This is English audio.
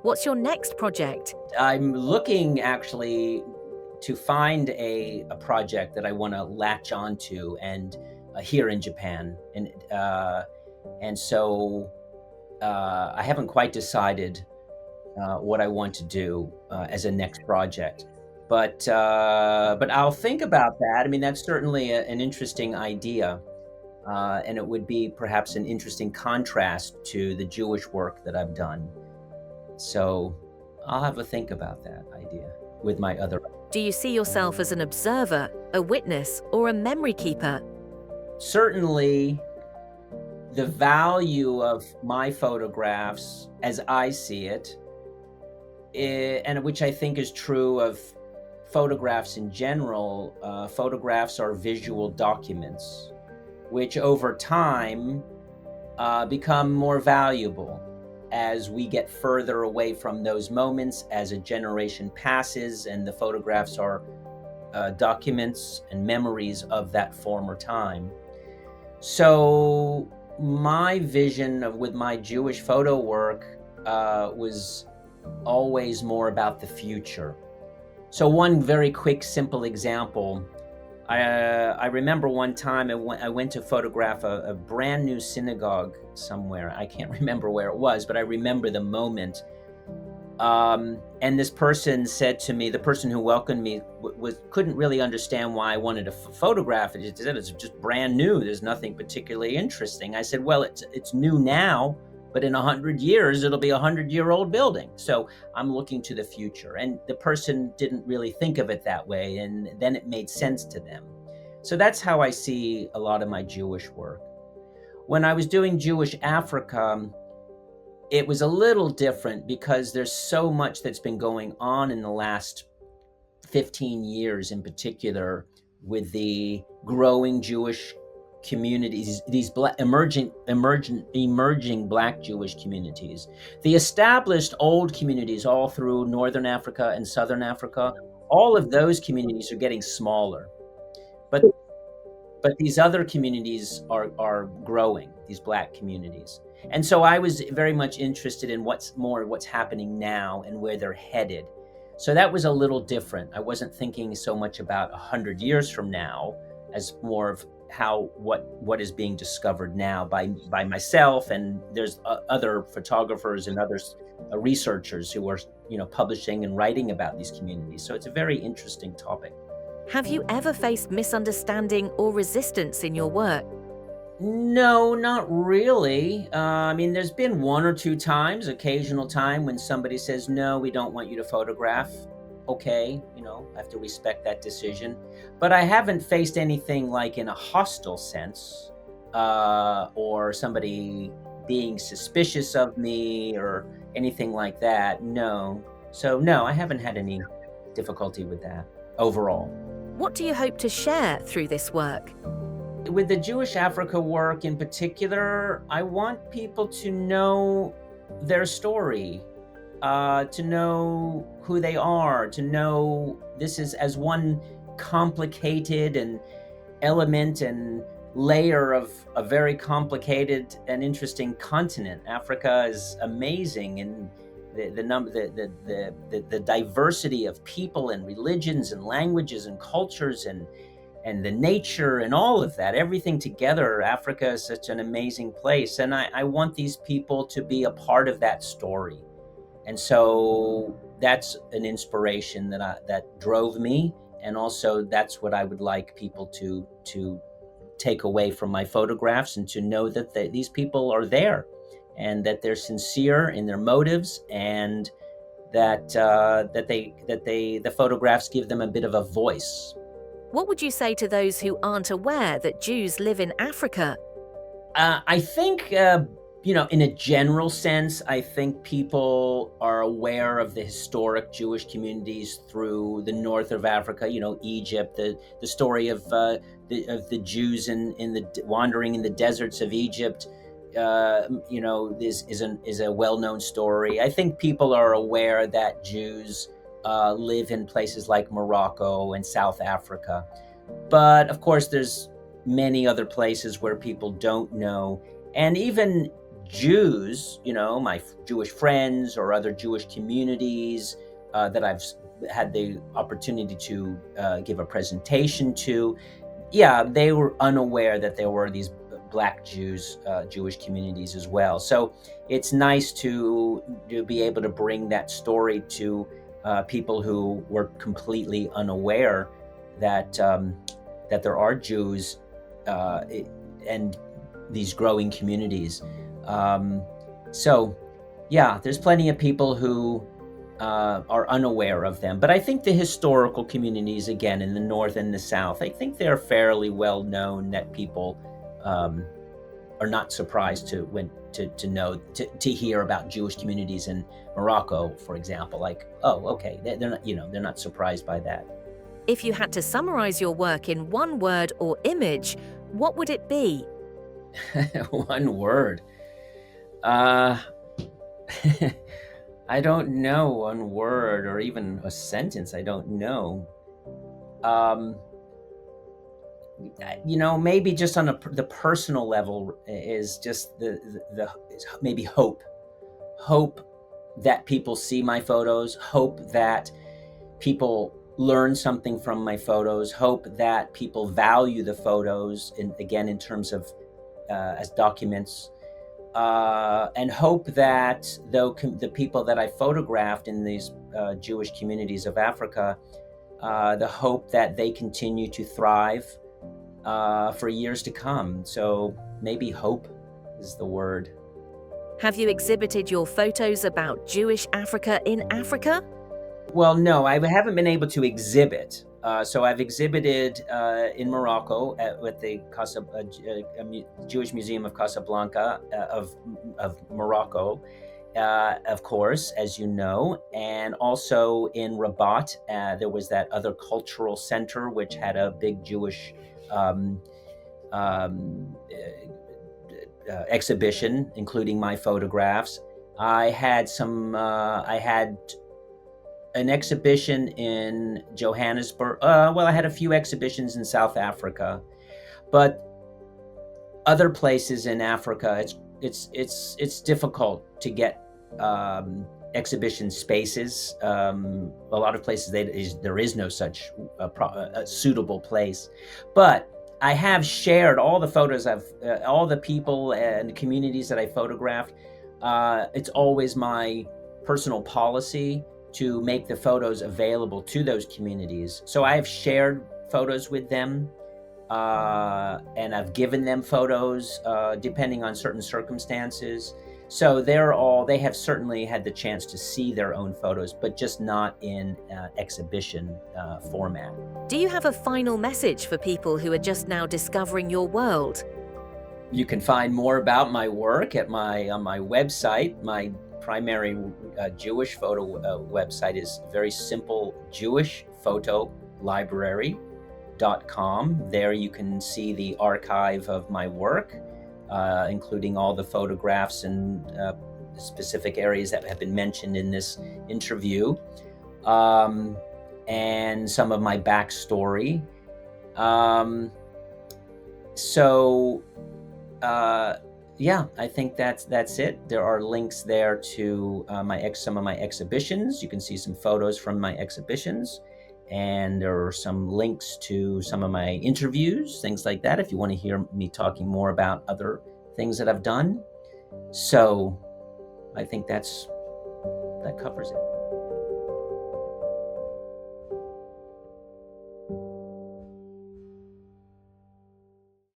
What's your next project? I'm looking actually to find a project that I want to latch onto and here in Japan, and so I haven't quite decided what I want to do as a next project. But I'll think about that. I mean, that's certainly an interesting idea, and it would be perhaps an interesting contrast to the Jewish work that I've done. So I'll have a think about that idea with my other. Do you see yourself as an observer, a witness, or a memory keeper? Certainly, the value of my photographs, as I see it, and which I think is true of photographs in general, photographs are visual documents, which over time become more valuable as we get further away from those moments, as a generation passes, and the photographs are documents and memories of that former time. So my vision of with my Jewish photo work was always more about the future. So one very quick, simple example. I remember one time I went to photograph a brand new synagogue somewhere. I can't remember where it was, but I remember the moment. And this person said to me, the person who welcomed me couldn't really understand why I wanted to photograph it. He said it's just brand new. There's nothing particularly interesting. I said, well, it's new now, but in 100 years, it'll be a 100-year-old building. So I'm looking to the future. And the person didn't really think of it that way. And then it made sense to them. So that's how I see a lot of my Jewish work. When I was doing Jewish Africa, it was a little different because there's so much that's been going on in the last 15 years in particular with the growing Jewish communities, these emerging Black Jewish communities. The established old communities all through Northern Africa and Southern Africa, all of those communities are getting smaller. But these other communities are growing, these Black communities. And so I was very much interested in what's happening now and where they're headed. So that was a little different. I wasn't thinking so much about 100 years from now as more of what is being discovered now by myself, and there's other photographers and other researchers who are publishing and writing about these communities. So it's a very interesting topic. Have you ever faced misunderstanding or resistance in your work? No, not really. I mean, there's been one or two times, occasional time when somebody says, no, we don't want you to photograph. Okay, I have to respect that decision. But I haven't faced anything like in a hostile sense, or somebody being suspicious of me or anything like that. No. So no, I haven't had any difficulty with that overall. What do you hope to share through this work? With the Jewish Africa work in particular, I want people to know their story, to know who they are, to know this is as one complicated and element and layer of a very complicated and interesting continent. Africa is amazing, and the diversity of people and religions and languages and cultures and the nature and all of that, everything together. Africa is such an amazing place. And I want these people to be a part of that story. And so that's an inspiration that drove me. And also that's what I would like people to take away from my photographs, and to know that these people are there and that they're sincere in their motives, and that the photographs give them a bit of a voice. What would you say to those who aren't aware that Jews live in Africa? I think, in a general sense, I think people are aware of the historic Jewish communities through the north of Africa, Egypt, the story of the Jews wandering in the deserts of Egypt. This is a well-known story. I think people are aware that Jews live in places like Morocco and South Africa. But of course, there's many other places where people don't know. And even Jews, my Jewish friends or other Jewish communities that I've had the opportunity to give a presentation to, yeah, they were unaware that there were these Black Jews, Jewish communities as well. So it's nice to be able to bring that story to people who were completely unaware that that there are Jews and these growing communities. So, yeah, there's plenty of people who are unaware of them. But I think the historical communities, again, in the North and the South, I think they're fairly well known, that people are not surprised to hear about Jewish communities in Morocco, for example. Like, oh, okay, they're not surprised by that. If you had to summarize your work in one word or image, what would it be? One word. I don't know one word or even a sentence. I don't know. Maybe just on the personal level is just the maybe hope that people see my photos, hope that people learn something from my photos, hope that people value the photos, in terms of as documents, and hope that the people that I photographed in these Jewish communities of Africa, the hope that they continue to thrive for years to come. So maybe hope is the word. Have you exhibited your photos about Jewish Africa in Africa? Well, no, I haven't been able to exhibit. So I've exhibited in Morocco with the Jewish Museum of Casablanca of Morocco, of course, as you know, and also in Rabat. There was that other cultural center which had a big Jewish exhibition, including my photographs. I had an exhibition in Johannesburg. I had a few exhibitions in South Africa, but other places in Africa, it's difficult to get exhibition spaces. A lot of places there is no such suitable place, but I have shared all the photos of all the people and communities that I photographed. It's always my personal policy to make the photos available to those communities. So I have shared photos with them, and I've given them photos depending on certain circumstances. So they have certainly had the chance to see their own photos, but just not in exhibition format. Do you have a final message for people who are just now discovering your world? You can find more about my work on my website. My primary Jewish photo website is very simple, jewishphotolibrary.com. There you can see the archive of my work, including all the photographs and specific areas that have been mentioned in this interview, and some of my backstory. Yeah, I think that's it. There are links there to some of my exhibitions. You can see some photos from my exhibitions, and there are some links to some of my interviews, things like that, if you want to hear me talking more about other things that I've done. So I think that covers it.